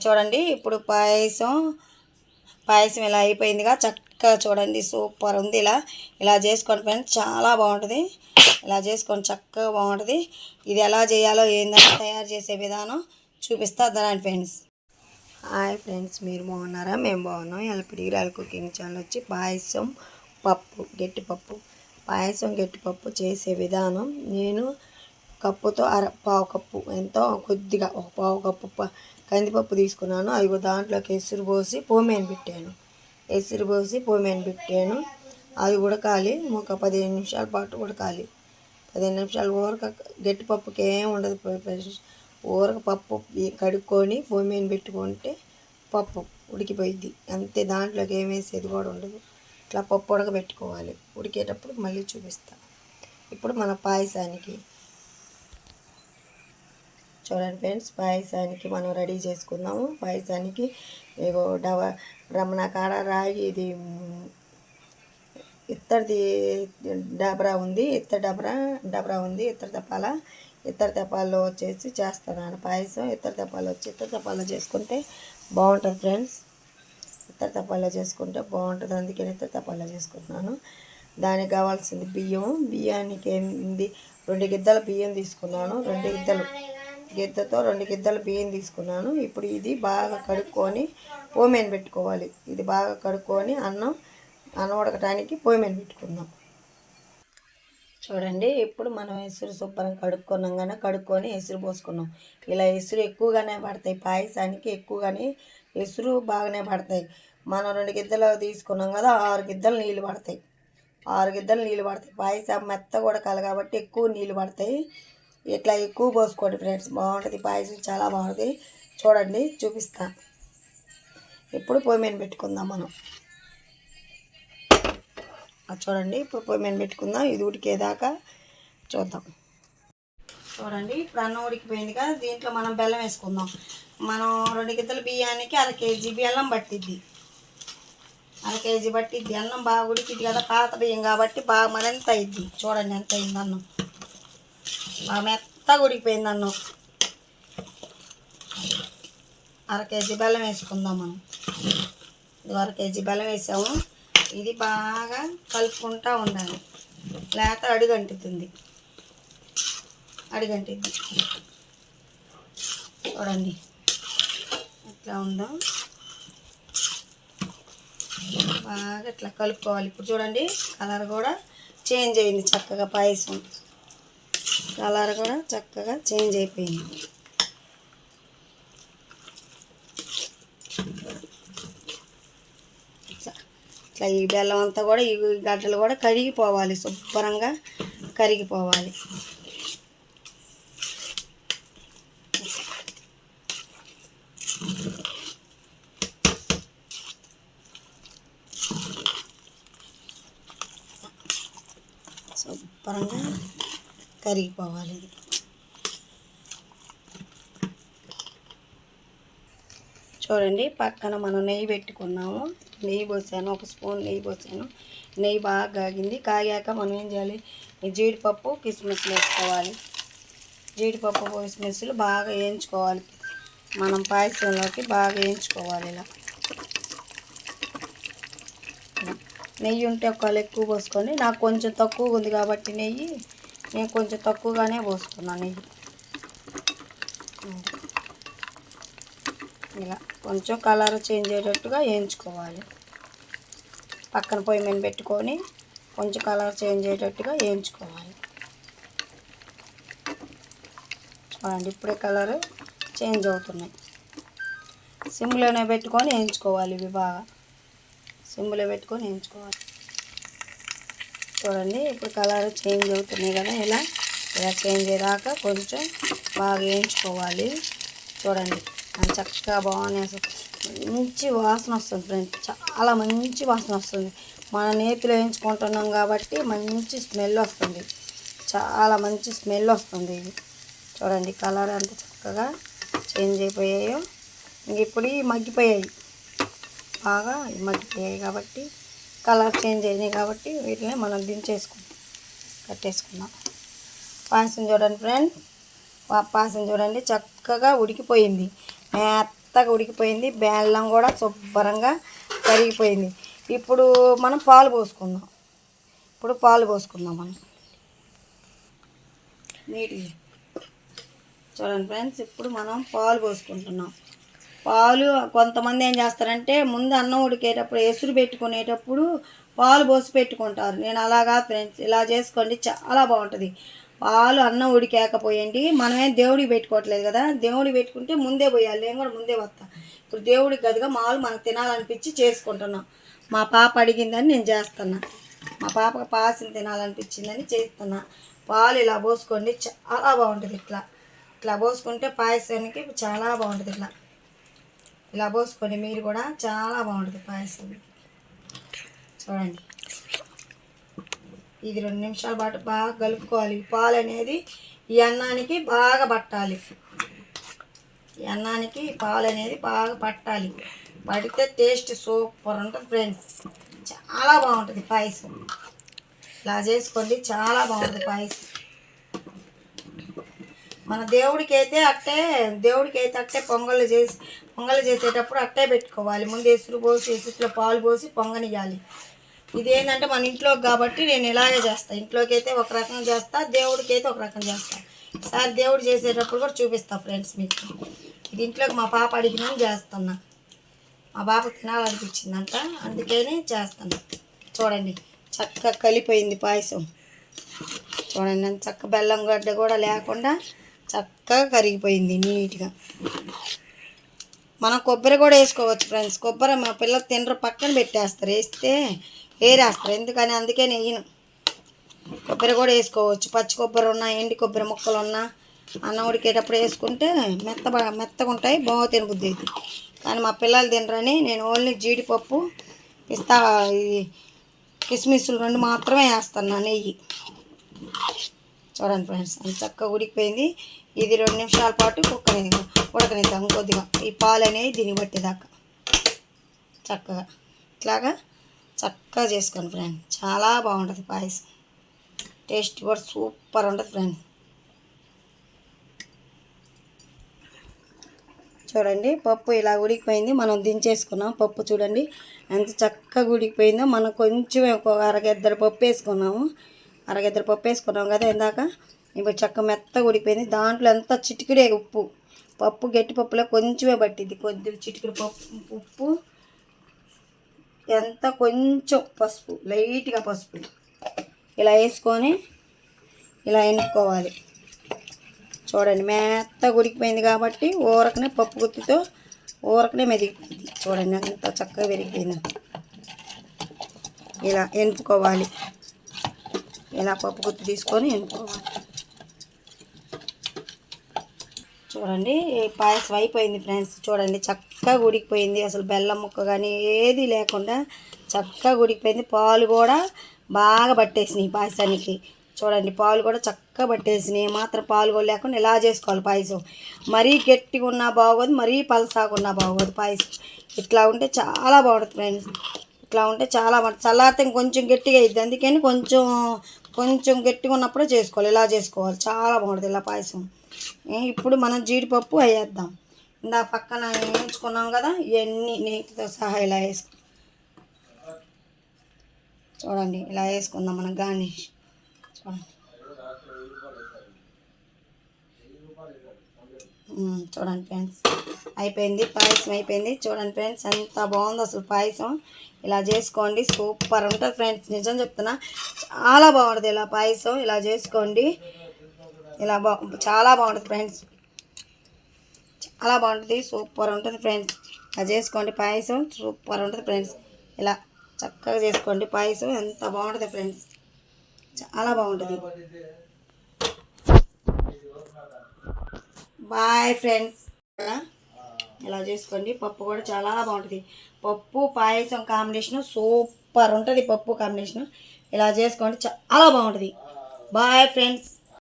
చూడండి ఇప్పుడు పాయసం ఇలా అయిపోయిందిగా. చక్కగా చూడండి సూపర్ ఉంది. ఇలా చేసుకోండి ఫ్రెండ్స్, చాలా బాగుంటుంది. ఇలా చేసుకొని చక్కగా బాగుంటుంది. ఇది ఎలా చేయాలో ఏందని తయారు చేసే విధానం చూపిస్తా దాని ఫ్రెండ్స్. హాయ్ ఫ్రెండ్స్, మీరు బాగున్నారా? మేము బాగున్నాం. ఎల్పిడి రాయల్ కుకింగ్ ఛానల్ వచ్చి పాయసం గట్టిపప్పు చేసే విధానం. నేను కప్పుతో పావు కప్పు ఎంతో కొద్దిగా ఒక పావు కప్పు కందిపప్పు తీసుకున్నాను. అవి దాంట్లోకి ఎసురు పోసి పోమేని పెట్టాను. అది ఉడకాలి. ఒక 15 నిమిషాల పాటు ఉడకాలి. 15 నిమిషాలు ఊరక గట్టిపప్పుకి ఏం ఉండదు. ఊరక పప్పు కడుక్కొని పోమేని పెట్టుకుంటే పప్పు ఉడికిపోయిద్ది అంతే. దాంట్లోకి ఏం వేసేది కూడా ఉండదు. ఇట్లా పప్పు ఉడకబెట్టుకోవాలి. ఉడికేటప్పుడు మళ్ళీ చూపిస్తా. ఇప్పుడు మన పాయసానికి చూడండి ఫ్రెండ్స్, పాయసానికి మనం రెడీ చేసుకుందాము. పాయసానికి రమణ కాడ రాగి ఇది ఇత్తడి డబరా ఉంది. ఇత్తడి తెప్పాల్లో వచ్చేసి చేస్తున్నాను పాయసం. ఇత్తడి తెప్పాల్లో చేసుకుంటే బాగుంటుంది ఫ్రెండ్స్. ఇత్తడి తెప్పాల్లో చేసుకుంటే బాగుంటుంది, అందుకని ఇత్తడి తెప్పాల్లో చేసుకుంటున్నాను. దానికి కావాల్సింది బియ్యానికి ఏంది 2 గిద్దల బియ్యం తీసుకున్నాను. 2 గిద్దల బియ్యం తీసుకున్నాను. ఇప్పుడు ఇది బాగా కడుక్కొని పోమేని పెట్టుకోవాలి. ఇది బాగా కడుక్కొని అన్నం ఉడకటానికి పోమేని పెట్టుకుందాం. చూడండి, ఇప్పుడు మనం ఎసురు శుభ్రంగా కడుక్కొని ఎసురు పోసుకున్నాం. ఇలా ఎసురు ఎక్కువగానే పడతాయి పాయసానికి, ఎక్కువగానే ఎసురు బాగానే పడతాయి. మనం 2 గిద్దలు తీసుకున్నాం కదా, 6 గిద్దలు నీళ్ళు పడతాయి. పాయసం మెత్తగా ఉడకాలి కాబట్టి ఎక్కువ నీళ్ళు పడతాయి. ఇట్లా ఎక్కువ పోసుకోండి ఫ్రెండ్స్, బాగుంటుంది పాయసం, చాలా బాగుంటుంది. చూడండి, చూపిస్తా. ఇప్పుడు పొయ్యి మీద పెట్టుకుందాం మనం. చూడండి, ఇప్పుడు పొయ్యి మీద పెట్టుకుందాం. ఇది ఉడికేదాకా చూద్దాం. చూడండి, ఇప్పుడు అన్నం ఉడికిపోయిందిగా. దీంట్లో మనం బెల్లం వేసుకుందాం. మనం 2 గిద్దల బియ్యానికి 1/2 కేజీ బెల్లం పట్టిద్ది. 1/2 కేజీ పట్టిద్ది. అన్నం బాగా ఉడికిద్ది కదా, పాత బియ్యం కాబట్టి బాగా మరింత అయింది. చూడండి ఎంత అయింది అన్నం, బాగా మెత్తగా ఉడికిపోయింది అన్నం. 1/2 కేజీ బెల్లం వేసుకుందాం మనం. 1/2 కేజీ బెల్లం వేసాము. ఇది బాగా కలుపుకుంటూ ఉండాలి, లేకపోతే అడుగంటుద్ది. చూడండి ఎట్లా ఉందో, బాగా ఇట్లా కలుపుకోవాలి. ఇప్పుడు చూడండి, కలర్ కూడా చేంజ్ అయింది చక్కగా. పాయసం కలర్ కూడా చక్కగా చేంజ్ అయిపోయింది. ఇట్లా ఈ బెల్లం అంతా కూడా, ఈ గడ్డలు కూడా కరిగిపోవాలి, శుభ్రంగా కరిగిపోవాలి. శుభ్రంగా కరిగిపోవాలి. చూడండి, పక్కన మనం నెయ్యి పెట్టుకున్నాము. నెయ్యి పోసాను, 1 స్పూన్ నెయ్యి పోసాను. నెయ్యి బాగా కాగాక మనం ఏం చేయాలి, ఈ జీడిపప్పు కిస్మిస్లు వేసుకోవాలి. జీడిపప్పు కిస్మిస్లు బాగా వేయించుకోవాలి. మనం పాయసంలోకి బాగా వేయించుకోవాలి. ఇలా నెయ్యి ఉంటే ఒకవేళ ఎక్కువ పోసుకొని, నాకు కొంచెం తక్కువగా ఉంది కాబట్టి నెయ్యి నేను కొంచెం తక్కువగానే పోసుకున్నాను నెయ్యి. ఇలా కొంచెం కలర్ చేంజ్ అయ్యేటట్టుగా వేయించుకోవాలి. పక్కన పొయ్యి మీద పెట్టుకొని కొంచెం కలర్ చేంజ్ అయ్యేటట్టుగా వేయించుకోవాలి. చూడండి, ఇప్పుడే కలర్ చేంజ్ అవుతున్నాయి. సిమ్లోనే పెట్టుకొని వేయించుకోవాలి. ఇవి బాగా సిమ్లో పెట్టుకొని వేయించుకోవాలి. చూడండి, ఇప్పుడు కలర్ చేంజ్ అవుతున్నాయి కదా, ఇలా చేంజ్ అయ్యేదాకా కొంచెం బాగా వేయించుకోవాలి. చూడండి, చక్కగా బాగున్నాయి. మంచి వాసన వస్తుంది ఫ్రెండ్స్, చాలా మంచి వాసన వస్తుంది. మన నేతిలో వేయించుకుంటున్నాం కాబట్టి మంచి స్మెల్ వస్తుంది, చాలా మంచి స్మెల్ వస్తుంది. ఇది చూడండి, కలర్ ఎంత చక్కగా చేంజ్ అయిపోయాయో. ఇప్పుడు మగ్గిపోయాయి, బాగా మగ్గిపోయాయి కాబట్టి, కలర్ చేంజ్ అయినాయి కాబట్టి వీటిని మనం కట్టేసుకుందాం. పాయసం చూడండి ఫ్రెండ్స్, పాయసం చూడండి చక్కగా ఉడికిపోయింది. మెత్తగా ఉడికిపోయింది, బెల్లం కూడా శుభ్రంగా కరిగిపోయింది. ఇప్పుడు మనం పాలు పోసుకుందాం. మనం నీటిగా చూడండి ఫ్రెండ్స్, ఇప్పుడు మనం పాలు పోసుకుంటున్నాం. పాలు కొంతమంది ఏం చేస్తారంటే ముందు అన్నం ఉడికేటప్పుడు ఎసురు పెట్టుకునేటప్పుడు పాలు పోసి పెట్టుకుంటారు. నేను అలాగా ఫ్రెండ్స్, ఇలా చేసుకోండి, చాలా బాగుంటుంది. పాలు అన్నం ఉడికేకపోయండి. మనమేం దేవుడికి పెట్టుకోవట్లేదు కదా, దేవుడికి పెట్టుకుంటే ముందే పోయాలి. నేను కూడా ముందే వస్తా. ఇప్పుడు దేవుడికి గదిగా మాలు మనకు తినాలనిపించి చేసుకుంటున్నాం. మా పాప అడిగిందని నేను చేస్తున్నా. మా పాపకు పాయసం తినాలనిపించిందని చేస్తున్నా. పాలు ఇలా పోసుకోండి, చాలా బాగుంటుంది. ఇట్లా పోసుకుంటే పాయసానికి చాలా బాగుంటుంది. ఇలా పోసుకొని మీరు కూడా చాలా బాగుంటుంది పాయసం. చూడండి, ఇది 2 నిమిషాల పాటు బాగా కలుపుకోవాలి. పాలు అనేది ఈ అన్నానికి బాగా పట్టాలి. పాలు అనేది బాగా పట్టాలి. పడితే టేస్ట్ సూపర్ ఉంటుంది ఫ్రెండ్స్. చాలా బాగుంటుంది పాయసం. ఇలా చేసుకోండి, చాలా బాగుంటుంది పాయసం. మన దేవుడికి అయితే అట్టే పొంగళ్ళు చేసేటప్పుడు అట్టే పెట్టుకోవాలి. ముందు ఎసురు పోసి ఎసురులో పాలు పోసి పొంగనియాలి. ఇదేంటంటే మన ఇంట్లోకి కాబట్టి నేను ఇలాగే చేస్తాను. ఇంట్లోకి అయితే ఒక రకం చేస్తా, దేవుడికి అయితే ఒక రకం చేస్తా. ఈసారి దేవుడు చేసేటప్పుడు కూడా చూపిస్తా ఫ్రెండ్స్ మీకు. ఇది ఇంట్లోకి మా పాప అడిగినని చేస్తున్నా. మా పాప తినాలనిపించిందంట, అందుకని చేస్తాను. చూడండి, చక్కగా కలిపోయింది పాయసం. చూడండి, చక్క బెల్లం గడ్డ కూడా లేకుండా చక్కగా కరిగిపోయింది నీట్గా. మనం కొబ్బరి కూడా వేసుకోవచ్చు ఫ్రెండ్స్. కొబ్బరి మా పిల్లలు తినరు, పక్కన పెట్టేస్తారు. ఏరేస్తారు, ఎందుకని అందుకే నెయ్యను. కొబ్బరి కూడా వేసుకోవచ్చు. పచ్చి కొబ్బరి ఉన్నా, ఎండి కొబ్బరి ముక్కలు ఉన్నా అన్నం ఉడికేటప్పుడు వేసుకుంటే మెత్తగా ఉంటాయి, బాగా తినబుద్ధి అవుతుంది. కానీ మా పిల్లలు తినరని నేను ఓన్లీ జీడిపప్పు, పిస్తా, కిస్మిస్లు 2 మాత్రమే వేస్తాను నెయ్యి. చూడండి ఫ్రెండ్స్, అది చక్కగా ఉడికిపోయింది. ఇది 2 నిమిషాల పాటు ఉడకనిద్దాం కొద్దిగా. ఈ పాలు అనేవి దీన్ని పట్టేదాకా చక్కగా చేసుకోండి ఫ్రెండ్. చాలా బాగుంటుంది పాయసం. టేస్ట్ కూడా సూపర్ ఉంటుంది ఫ్రెండ్. చూడండి, పప్పు ఇలా ఉడికిపోయింది. మనం దించేసుకున్నాం. పప్పు చూడండి ఎంత చక్కగా ఉడికిపోయిందో. మనం కొంచెం ఒక అరగెద్దరు పప్పు వేసుకున్నాం కదా ఇందాక. ఇప్పుడు చక్క మెత్తగా ఉడికిపోయింది. దాంట్లో ఎంత చిటికిడే ఉప్పు, పప్పు గట్టి పప్పులో కొంచెమే పట్టింది. కొద్దిగా చిటికెడు ఉప్పు, ఎంత కొంచెం పసుపు, లైట్గా పసుపు ఇలా వేసుకొని ఇలా ఎన్నుకోవాలి. చూడండి, మెత్తగా ఉడికిపోయింది కాబట్టి ఊరకనే పప్పు గుత్తితో మెదిగిపోయింది. చూడండి ఎంత చక్కగా విరిగిపోయింది. ఇలా ఎనుపుకోవాలి. ఇలా పప్పు గుత్తి తీసుకొని ఎనుపుకోవాలి. చూడండి, పాయసం అయిపోయింది ఫ్రెండ్స్. చూడండి, చక్కగా ఉడికిపోయింది. అసలు బెల్లం ముక్క కానీ ఏది లేకుండా చక్కగా ఉడికిపోయింది. పాలు కూడా బాగా పట్టేసినాయి పాయసానికి. చూడండి, పాలు కూడా చక్కగా పట్టేసినాయి. మాత్రం పాలు కూడా లేకుండా ఇలా చేసుకోవాలి పాయసం. మరీ గట్టిగా ఉన్నా బాగోదు, మరీ పలసాగా ఉన్నా బాగోదు పాయసం. ఇట్లా ఉంటే చాలా బాగుంటుంది ఫ్రెండ్స్. ఇట్లా ఉంటే చాలా బాగుంటుంది. చల్లారితే కొంచెం గట్టిగా అయ్యిద్ది, అందుకని కొంచెం గట్టిగా ఉన్నప్పుడే చేసుకోవాలి. ఇలా చేసుకోవాలి, చాలా బాగుంటుంది ఇలా పాయసం. ఇప్పుడు మనం జీడిపప్పు వేద్దాం. ఇందా పక్కన వేయించుకున్నాం కదా, ఇవన్నీ నెయ్యితో సహా ఇలా వేసుకుందాం. చూడండి, ఇలా వేసుకుందాం మనం గార్నిష్. చూడండి, చూడండి ఫ్రెండ్స్, అయిపోయింది పాయసం అయిపోయింది. చూడండి ఫ్రెండ్స్, ఎంత బాగుందో అసలు పాయసం. ఇలా చేసుకోండి, సూపర్ ఉంటుంది ఫ్రెండ్స్. నిజం చెప్తున్నా, చాలా బాగుంటుంది ఇలా పాయసం. ఇలా చేసుకోండి, చాలా బాగుంటుంది ఫ్రెండ్స్. చాలా బాగుంటుంది, సూపర్ ఉంటుంది ఫ్రెండ్స్. ఇలా చేసుకోండి, పాయసం సూపర్ ఉంటుంది ఫ్రెండ్స్. ఇలా చక్కగా చేసుకోండి పాయసం, ఎంత బాగుంటుంది ఫ్రెండ్స్, చాలా బాగుంటుంది. Bye friends. ఇలా చేసుకోండి. పప్పు కూడా చాలా బాగుంటుంది. పప్పు పాయసం కాంబినేషన్ సూపర్ ఉంటుంది. పప్పు కాంబినేషన్ ఇలా చేసుకోండి, చాలా బాగుంటుంది. Bye friends.